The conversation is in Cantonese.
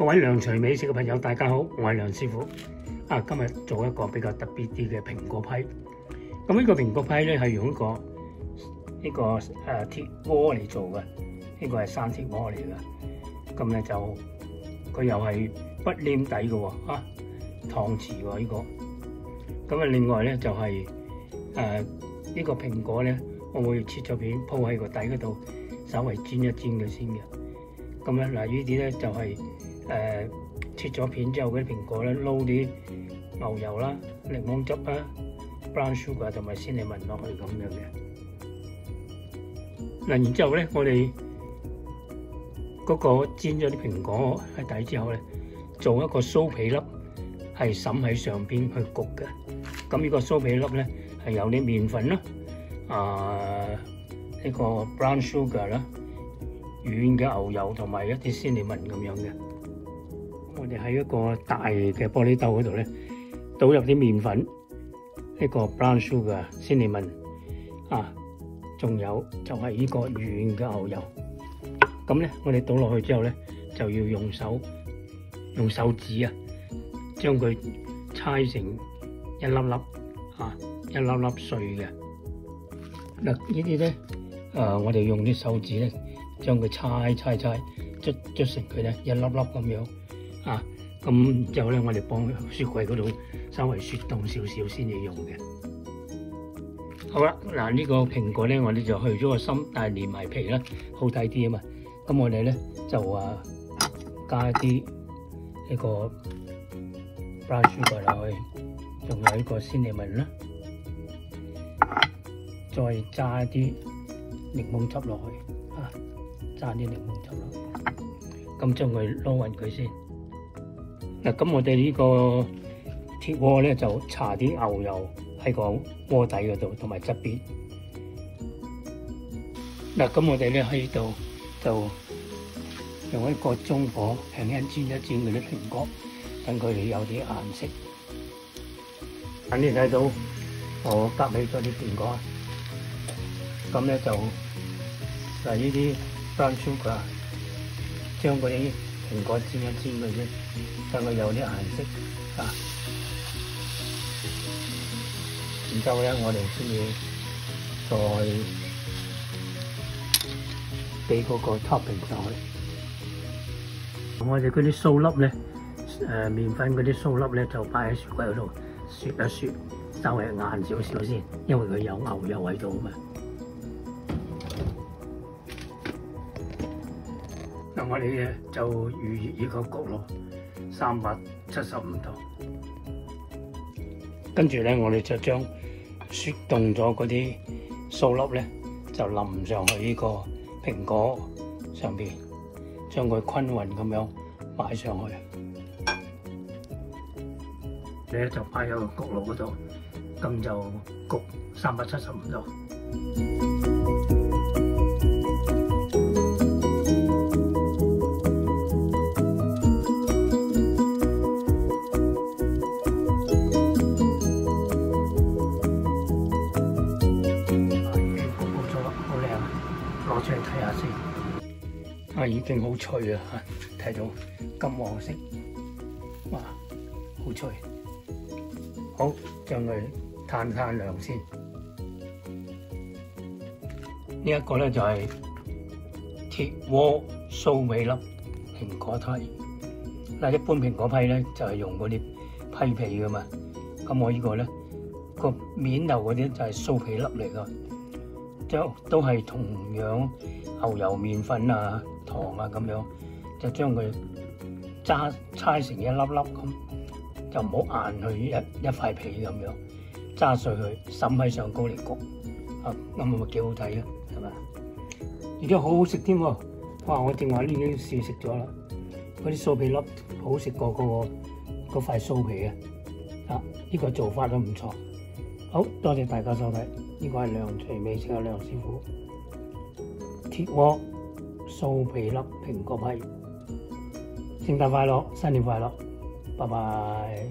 各位良隨美食嘅朋友，大家好，我係梁師傅。今日做一個比較特別啲嘅蘋果批。咁呢個蘋果批咧係用一個鐵鍋嚟做嘅，呢個係生鐵鍋嚟嘅。咁咧就佢又係不黏底嘅喎，搪瓷喎呢個。咁另外咧就係呢個蘋果咧，我會切咗片鋪喺個底嗰度，稍微煎一煎佢先嘅。咁咧嗱，呢啲咧就係切咗片之後嗰啲蘋果咧，撈啲牛油啦、檸檬汁啦、brown sugar 同埋鮮檸檬落去咁樣嘅。嗱，然之後咧，我哋嗰個煎咗啲蘋果喺底之後咧，做一個酥皮粒，係滲喺上邊去焗嘅。咁呢個酥皮粒咧係有啲麵粉啦，呢個 brown sugar 啦，軟嘅牛油同埋一啲鮮檸檬咁樣嘅。我哋喺一個大嘅玻璃兜嗰度咧，倒入啲麵粉，呢個 brown sugar、鮮檸檬仲有就係呢個軟嘅牛油。咁咧，我哋倒落去之後咧，就要用手指將佢搓成一粒粒一粒粒碎嘅。嗱，呢啲咧我哋用啲手指咧，將佢搓捽成佢咧一粒粒咁樣。咁之後咧，我哋放喺雪櫃嗰度稍微雪凍少少先至用嘅。好啦，嗱，呢個蘋果咧，我哋就去咗個心，但係連埋皮啦，好睇啲啊嘛。咁我哋咧就加啲呢個 brown sugar 落去，仲有呢個鮮檸檬啦，再揸啲檸檬汁落去，揸啲檸檬汁落去，咁將佢撈勻佢先。嗱，咁我哋呢個鐵鍋咧就搽啲牛油喺個鍋底嗰度，同埋側邊。嗱，咁我哋咧喺度就用一個中火輕輕煎一煎嗰啲蘋果，等佢哋有啲顏色。你睇到我夾起咗啲蘋果，咁咧就嗱呢啲 brown sugar， 將嗰啲蘋果煎一煎佢先，等佢有啲顏色然之後咧，我哋先至再俾嗰個 topping 上去。我哋嗰啲酥粒咧，麵粉嗰啲酥粒咧，就擺喺雪櫃嗰度雪一雪，稍微硬少少先，因為佢有牛油喺度啊嘛。嗱，我哋咧就預熱呢個焗爐375度，跟住咧我哋就將雪凍咗嗰啲酥粒咧，就淋上去呢個蘋果上邊，將佢均勻咁樣擺上去。你咧就擺喺個焗爐嗰度，咁就焗375度。攞出嚟睇下先，已經好脆啊！睇到金黃色，哇，好脆！好，將佢攤涼先。呢一個咧就係鐵鍋酥皮粒蘋果批。嗱，一般蘋果批咧就係用嗰啲批皮噶嘛，咁我呢個咧個面頭嗰啲就係酥皮粒嚟噶。都係同樣牛油、麵粉糖咁樣，就將佢搓成一粒粒咁，就唔好硬去一塊皮咁樣，揸碎佢滲喺上高嚟焗，咁咪幾好睇啊，係咪？而且好好食添喎！哇！我正話已經試食咗啦，嗰啲酥皮粒好食過嗰塊酥皮啊！呢個做法都唔錯。好多謝大家收睇，呢個係良隨美食嘅梁師傅鐵鍋酥皮粒蘋果批。聖誕快樂，新年快樂，拜拜。